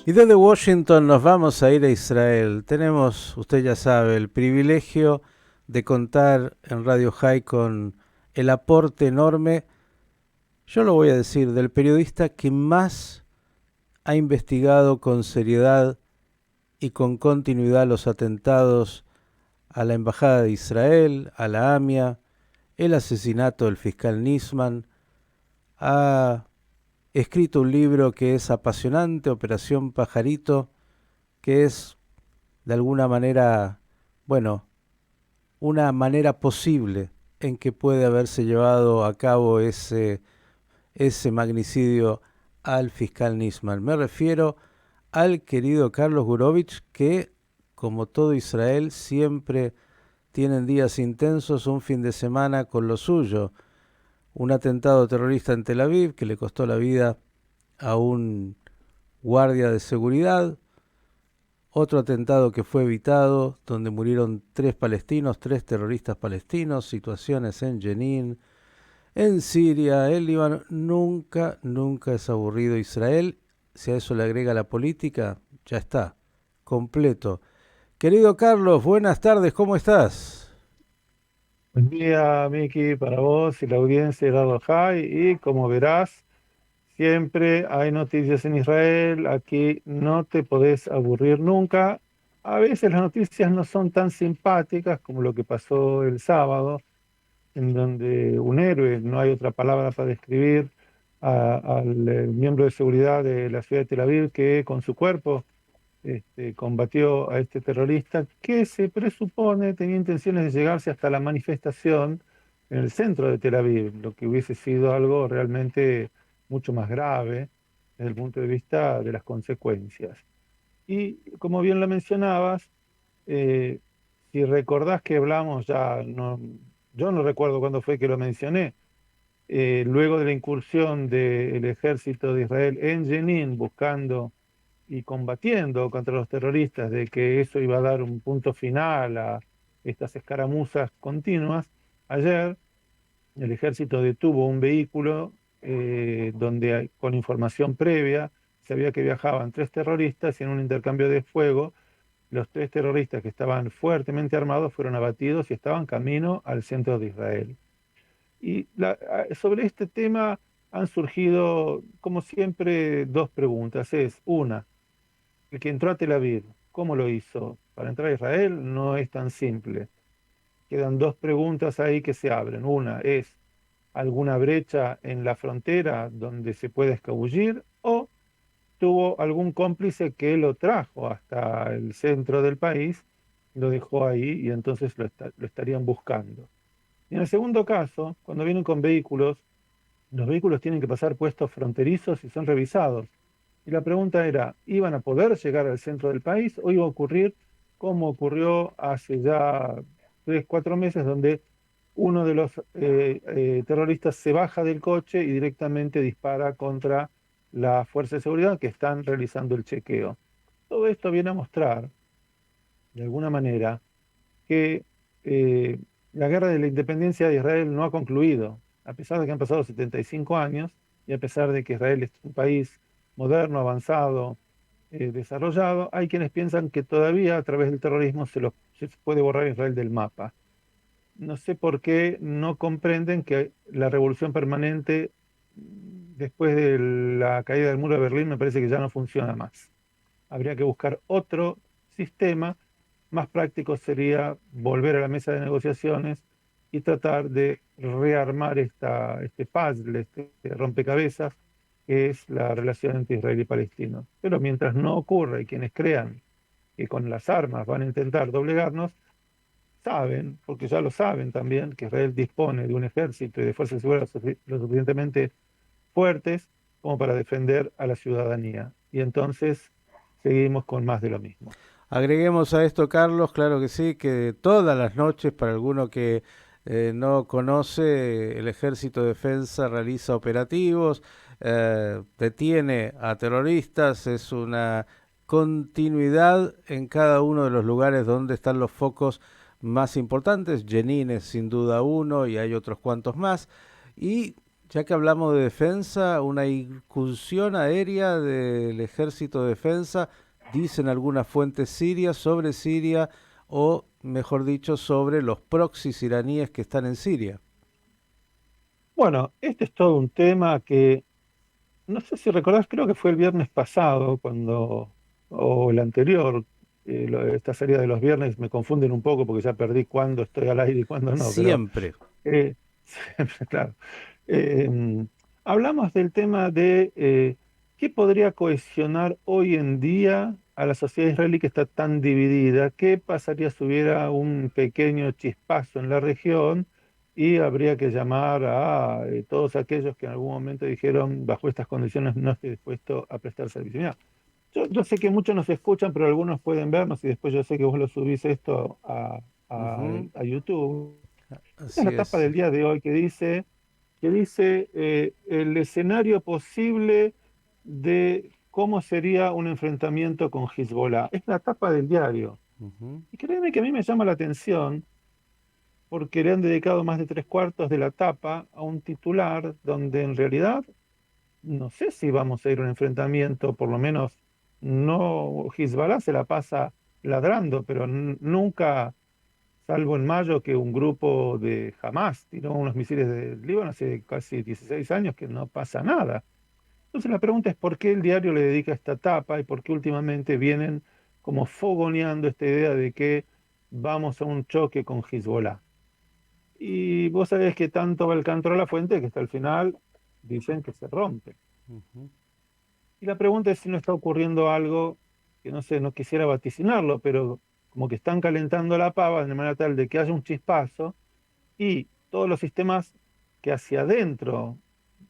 Y desde Washington nos vamos a ir a Israel. Tenemos, usted ya sabe, el privilegio de contar en Radio High con el aporte enorme, yo lo voy a decir, del periodista que más ha investigado con seriedad y con continuidad los atentados a la Embajada de Israel, a la AMIA, el asesinato del fiscal Nisman. Ha escrito un libro que es apasionante, Operación Pajarito, que es de alguna manera, bueno, una manera posible en que puede haberse llevado a cabo ese magnicidio al fiscal Nisman. Me refiero al querido Carlos Gurovich, que, como todo Israel, siempre tienen días intensos, un fin de semana con lo suyo. Un atentado terrorista en Tel Aviv que le costó la vida a un guardia de seguridad, otro atentado que fue evitado, donde murieron 3 palestinos, 3 terroristas palestinos, situaciones en Jenin, en Siria, en Líbano. Nunca, nunca es aburrido Israel. Si a eso le agrega la política, ya está, completo. Querido Carlos, buenas tardes, ¿cómo estás? Buen día, Miki, para vos y la audiencia de Lado High. Y como verás, siempre hay noticias en Israel. Aquí no te podés aburrir nunca. A veces las noticias no son tan simpáticas como lo que pasó el sábado, en donde un héroe, no hay otra palabra para describir, al miembro de seguridad de la ciudad de Tel Aviv que con su cuerpo combatió a este terrorista que se presupone tenía intenciones de llegarse hasta la manifestación en el centro de Tel Aviv, lo que hubiese sido algo realmente mucho más grave desde el punto de vista de las consecuencias. Y como bien lo mencionabas, eh, si recordás que hablamos ya, no, yo no recuerdo cuándo fue que lo mencioné, luego de la incursión del ejército de Israel en Jenin buscando y combatiendo contra los terroristas, de que eso iba a dar un punto final a estas escaramuzas continuas, ayer el ejército detuvo un vehículo donde con información previa sabía que viajaban 3 terroristas y en un intercambio de fuego los 3 terroristas que estaban fuertemente armados fueron abatidos y estaban camino al centro de Israel. Y sobre este tema han surgido, como siempre, dos preguntas. Es una, el que entró a Tel Aviv, ¿cómo lo hizo? Para entrar a Israel no es tan simple. Quedan dos preguntas ahí que se abren. Una es, ¿alguna brecha en la frontera donde se puede escabullir? ¿O tuvo algún cómplice que lo trajo hasta el centro del país, lo dejó ahí y entonces lo estarían buscando? Y en el segundo caso, cuando vienen con vehículos, los vehículos tienen que pasar puestos fronterizos y son revisados. Y la pregunta era, ¿iban a poder llegar al centro del país o iba a ocurrir como ocurrió hace ya 3, 4 meses, donde uno de los terroristas se baja del coche y directamente dispara contra la fuerza de seguridad que están realizando el chequeo? Todo esto viene a mostrar, de alguna manera, que eh, la guerra de la independencia de Israel no ha concluido, a pesar de que han pasado 75 años y a pesar de que Israel es un país moderno, avanzado, desarrollado. Hay quienes piensan que todavía a través del terrorismo se puede borrar Israel del mapa. No sé por qué no comprenden que la revolución permanente después de la caída del muro de Berlín me parece que ya no funciona más. Habría que buscar otro sistema. Más práctico sería volver a la mesa de negociaciones y tratar de rearmar este puzzle, este rompecabezas, que es la relación entre Israel y Palestina. Pero mientras no ocurra y quienes crean que con las armas van a intentar doblegarnos, saben, porque ya lo saben también, que Israel dispone de un ejército y de fuerzas de seguridad lo suficientemente fuertes como para defender a la ciudadanía. Y entonces seguimos con más de lo mismo. Agreguemos a esto, Carlos, claro que sí, que todas las noches, para alguno que no conoce, el Ejército de Defensa realiza operativos, detiene a terroristas, es una continuidad en cada uno de los lugares donde están los focos más importantes. Jenin es sin duda uno y hay otros cuantos más. Y Ya que hablamos de defensa, una incursión aérea del ejército de defensa, dicen algunas fuentes sirias sobre Siria, o mejor dicho, sobre los proxies iraníes que están en Siria. Bueno, este es todo un tema que, no sé si recordás, creo que fue el viernes pasado, o el anterior, esta serie de los viernes me confunden un poco porque ya perdí cuándo estoy al aire y cuándo no, pero Siempre. eh, siempre, claro. Eh, Hablamos del tema de qué podría cohesionar hoy en día a la sociedad israelí que está tan dividida. ¿Qué pasaría si hubiera un pequeño chispazo en la región y habría que llamar a todos aquellos que en algún momento dijeron, bajo estas condiciones no estoy dispuesto a prestar servicio? Mirá, yo sé que muchos nos escuchan, pero algunos pueden vernos y después yo sé que vos lo subís esto Ujú. a YouTube. Esta es Así la tapa es. del día de hoy que dice el escenario posible de cómo sería un enfrentamiento con Hezbollah. Es la tapa del diario. Ujú. Y créeme que a mí me llama la atención porque le han dedicado más de tres cuartos de la tapa a un titular donde en realidad no sé si vamos a ir a un enfrentamiento, por lo menos no, Hezbollah se la pasa ladrando, pero nunca, salvo en mayo que un grupo de Hamas tiró unos misiles del Líbano hace casi 16 años que no pasa nada. Entonces la pregunta es por qué el diario le dedica esta tapa y por qué últimamente vienen como fogoneando esta idea de que vamos a un choque con Hezbollah. Y vos sabés que tanto va el canto a la fuente que hasta el final dicen que se rompe. Ujú. Y la pregunta es si no está ocurriendo algo que no sé, no quisiera vaticinarlo, pero como que están calentando la pava de manera tal de que haya un chispazo y todos los sistemas que hacia adentro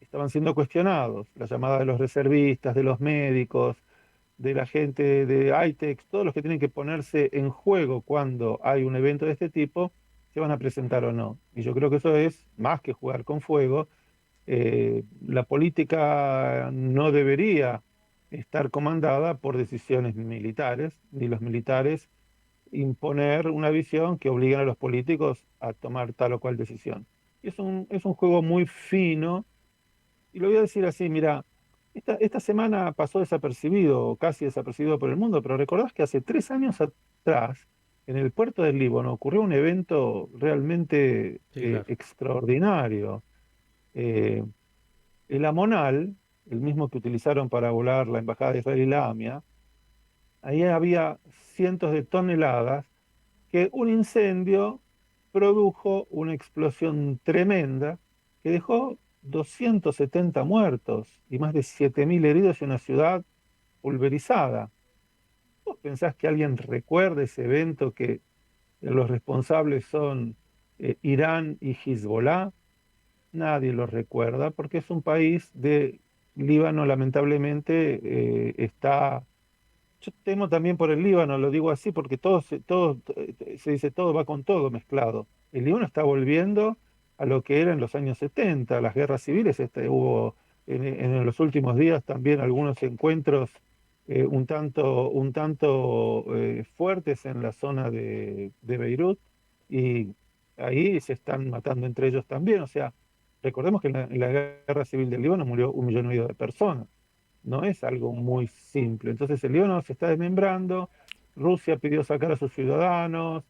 estaban siendo cuestionados, la llamada de los reservistas, de los médicos, de la gente de ITEX, todos los que tienen que ponerse en juego cuando hay un evento de este tipo, se van a presentar o no. Y yo creo que eso es más que jugar con fuego. La política no debería estar comandada por decisiones militares, ni los militares imponer una visión que obliguen a los políticos a tomar tal o cual decisión. Es un juego muy fino, y lo voy a decir así, mira, esta semana pasó desapercibido, casi desapercibido por el mundo, pero recordás que hace 3 años atrás, en el puerto del Líbano, ocurrió un evento realmente Sí, claro. extraordinario. Eh, el Amonal, el mismo que utilizaron para volar la embajada de Israel y la AMIA, ahí había cientos de toneladas que un incendio produjo una explosión tremenda que dejó 270 muertos y más de 7.000 heridos en una ciudad pulverizada. ¿Vos pensás que alguien recuerde ese evento, que los responsables son Irán y Hezbollah? Nadie lo recuerda porque es un país de Líbano, lamentablemente, está. Yo temo también por el Líbano, lo digo así porque se dice todo va con todo mezclado. El Líbano está volviendo a lo que era en los años 70, las guerras civiles. Hubo en los últimos días también algunos encuentros un tanto fuertes en la zona de Beirut, y ahí se están matando entre ellos también. O sea, recordemos que en la guerra civil del Líbano murió 1,5 millones de personas. No es algo muy simple. Entonces el Líbano se está desmembrando, Rusia pidió sacar a sus ciudadanos,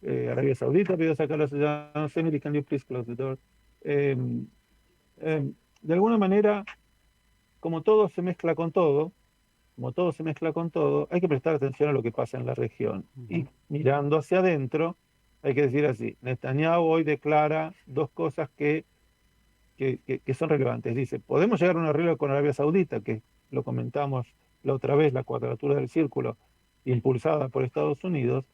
Arabia Saudita pidió sacar a sus ciudadanos. Emily, can you please close the door? Eh, de alguna manera, como todo se mezcla con todo, como todo se mezcla con todo, hay que prestar atención a lo que pasa en la región. Y Ujú. mirando hacia adentro, hay que decir así, Netanyahu hoy declara dos cosas que son relevantes. Dice, podemos llegar a un arreglo con Arabia Saudita, que lo comentamos la otra vez, la cuadratura del círculo, impulsada por Estados Unidos,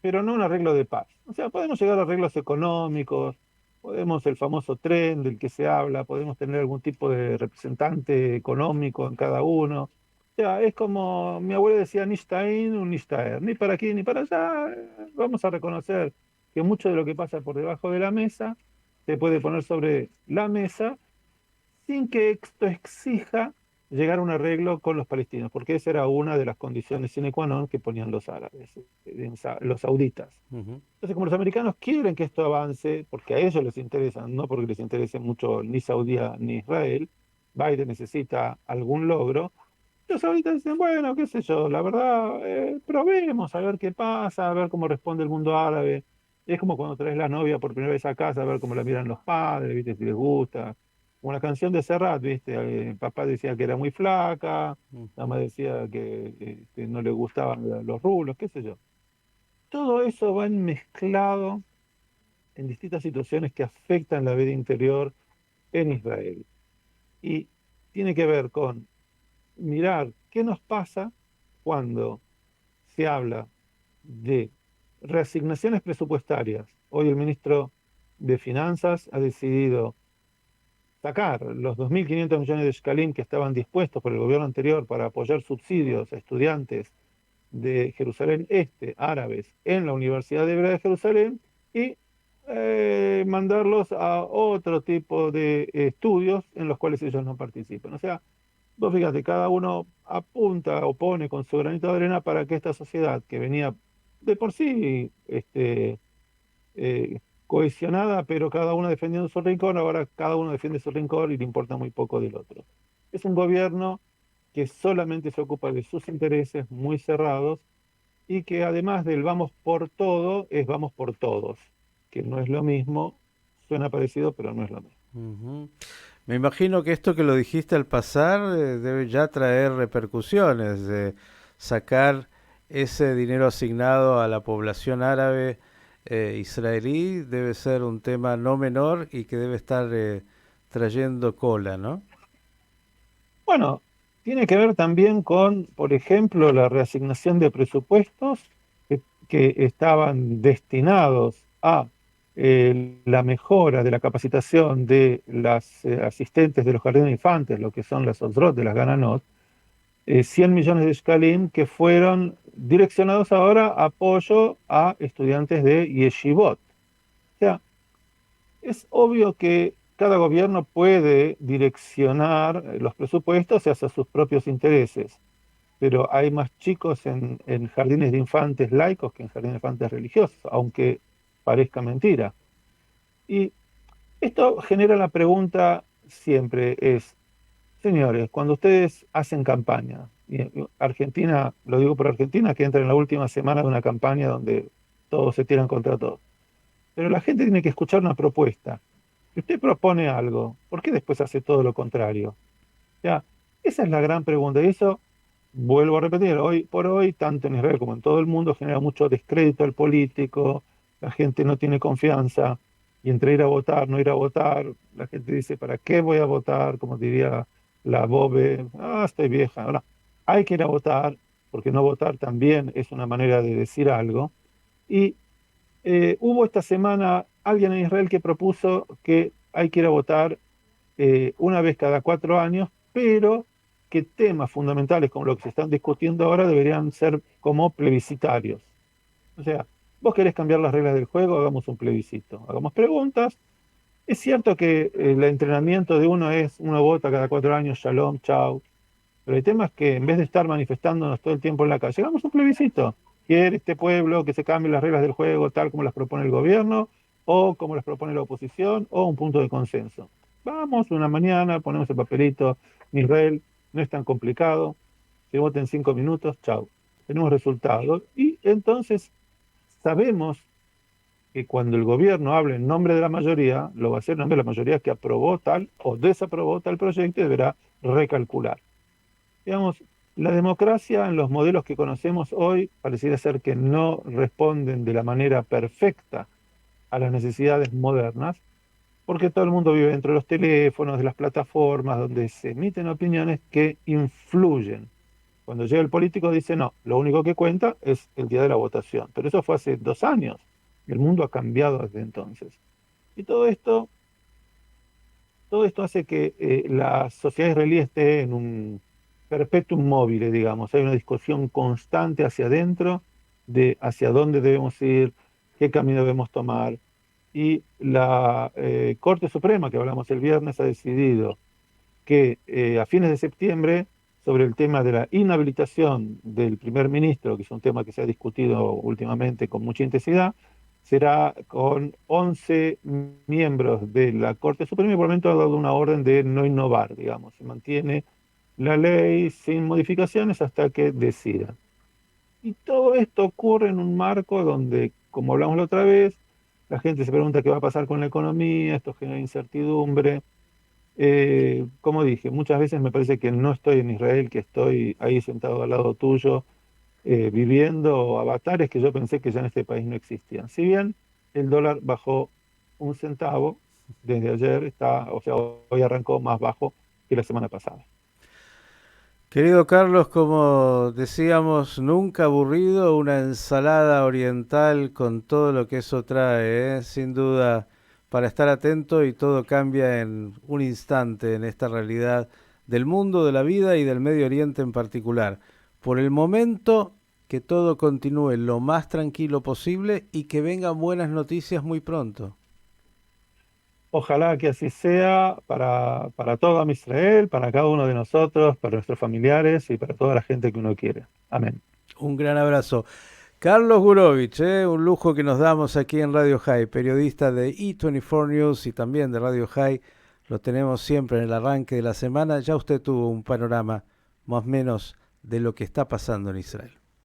pero no un arreglo de paz. O sea, podemos llegar a arreglos económicos, podemos el famoso tren del que se habla, podemos tener algún tipo de representante económico en cada uno. O sea, es como mi abuela decía, Nishtain, un Nishtaer, ni para aquí ni para allá. Vamos a reconocer que mucho de lo que pasa por debajo de la mesa se puede poner sobre la mesa sin que esto exija llegar a un arreglo con los palestinos, porque esa era una de las condiciones sine qua non que ponían los árabes, los sauditas. Ujú. Entonces, como los americanos quieren que esto avance, porque a ellos les interesa, no porque les interese mucho ni Saudí ni Israel, Biden necesita algún logro. Los sauditas dicen, bueno, qué sé yo, la verdad, probemos a ver qué pasa, a ver cómo responde el mundo árabe. Es como cuando traes la novia por primera vez a casa, a ver cómo la miran los padres, ¿viste? Si les gusta. Como la canción de Serrat, ¿viste? El papá decía que era muy flaca, la Ujú. mamá decía que no le gustaban los rulos, qué sé yo. Todo eso va mezclado en distintas situaciones que afectan la vida interior en Israel. Y tiene que ver con mirar qué nos pasa cuando se habla de reasignaciones presupuestarias. Hoy el ministro de Finanzas ha decidido sacar los 2.500 millones de shekalim que estaban dispuestos por el gobierno anterior para apoyar subsidios a estudiantes de Jerusalén Este, árabes, en la Universidad Hebrea de Jerusalén y mandarlos a otro tipo de estudios en los cuales ellos no participan. O sea, vos fíjate, cada uno apunta o pone con su granito de arena para que esta sociedad que venía de por sí cohesionada, pero cada uno defendiendo su rincón, ahora cada uno defiende su rincón y le importa muy poco del otro. Es un gobierno que solamente se ocupa de sus intereses muy cerrados y que además del vamos por todo, es vamos por todos, que no es lo mismo, suena parecido, pero no es lo mismo. Ujú. Me imagino que esto que lo dijiste al pasar debe ya traer repercusiones, de sacar ese dinero asignado a la población árabe israelí debe ser un tema no menor y que debe estar trayendo cola, ¿no? Bueno, tiene que ver también con, por ejemplo, la reasignación de presupuestos que estaban destinados a la mejora de la capacitación de las asistentes de los jardines de infantes, lo que son las OSROT de las Gananot, 100 millones de shkalim que fueron direccionados ahora a apoyo a estudiantes de yeshivot. O sea, es obvio que cada gobierno puede direccionar los presupuestos hacia sus propios intereses, pero hay más chicos en jardines de infantes laicos que en jardines de infantes religiosos, aunque parezca mentira. Y esto genera la pregunta siempre es, señores, cuando ustedes hacen campaña, y Argentina, lo digo por Argentina, que entra en la última semana de una campaña donde todos se tiran contra todos, pero la gente tiene que escuchar una propuesta. Si usted propone algo, ¿por qué después hace todo lo contrario? O sea, esa es la gran pregunta. Y eso, vuelvo a repetir, hoy por hoy, tanto en Israel como en todo el mundo, genera mucho descrédito al político, la gente no tiene confianza, y entre ir a votar, no ir a votar, la gente dice, ¿para qué voy a votar? Como diría la Bobe, estoy vieja. Ahora, hay que ir a votar, porque no votar también es una manera de decir algo. Y hubo esta semana alguien en Israel que propuso que hay que ir a votar una vez cada 4 años, pero que temas fundamentales como lo que se están discutiendo ahora deberían ser como plebiscitarios. O sea, vos querés cambiar las reglas del juego, hagamos un plebiscito, hagamos preguntas. Es cierto que el entrenamiento de uno es, uno vota cada 4 años, shalom, chau, pero el tema es que en vez de estar manifestándonos todo el tiempo en la calle, hagamos un plebiscito. ¿Quiere este pueblo que se cambien las reglas del juego tal como las propone el gobierno, o como las propone la oposición, o un punto de consenso? Vamos, una mañana, ponemos el papelito, Israel, no es tan complicado, se vota en 5 minutos, chau. Tenemos resultados. Y entonces sabemos que cuando el gobierno hable en nombre de la mayoría, lo va a hacer en nombre de la mayoría que aprobó tal o desaprobó tal proyecto y deberá recalcular. Digamos, la democracia en los modelos que conocemos hoy pareciera ser que no responden de la manera perfecta a las necesidades modernas, porque todo el mundo vive dentro de los teléfonos, de las plataformas, donde se emiten opiniones que influyen. Cuando llega el político dice, no, lo único que cuenta es el día de la votación. Pero eso fue hace 2 años. El mundo ha cambiado desde entonces. Y todo esto hace que la sociedad israelí esté en un perpetuum mobile, digamos. Hay una discusión constante hacia adentro de hacia dónde debemos ir, qué camino debemos tomar. Y la Corte Suprema, que hablamos el viernes, ha decidido que a fines de septiembre, sobre el tema de la inhabilitación del primer ministro, que es un tema que se ha discutido últimamente con mucha intensidad, será con 11 miembros de la Corte Suprema y por el momento ha dado una orden de no innovar, digamos, se mantiene la ley sin modificaciones hasta que decidan. Y todo esto ocurre en un marco donde, como hablamos la otra vez, la gente se pregunta qué va a pasar con la economía, esto genera incertidumbre. Como dije, muchas veces me parece que no estoy en Israel, que estoy ahí sentado al lado tuyo, viviendo avatares que yo pensé que ya en este país no existían. Si bien el dólar bajó un centavo desde ayer, está, o sea, hoy arrancó más bajo que la semana pasada. Querido Carlos, como decíamos, nunca aburrido, una ensalada oriental con todo lo que eso trae, ¿eh? Sin duda, para estar atento y todo cambia en un instante en esta realidad del mundo, de la vida y del Medio Oriente en particular. Por el momento, que todo continúe lo más tranquilo posible y que vengan buenas noticias muy pronto. Ojalá que así sea para todo Israel, para cada uno de nosotros, para nuestros familiares y para toda la gente que uno quiere. Amén. Un gran abrazo. Carlos Gurovich, un lujo que nos damos aquí en Radio High, periodista de E24 News y también de Radio High. Lo tenemos siempre en el arranque de la semana. Ya usted tuvo un panorama más o menos de lo que está pasando en Israel.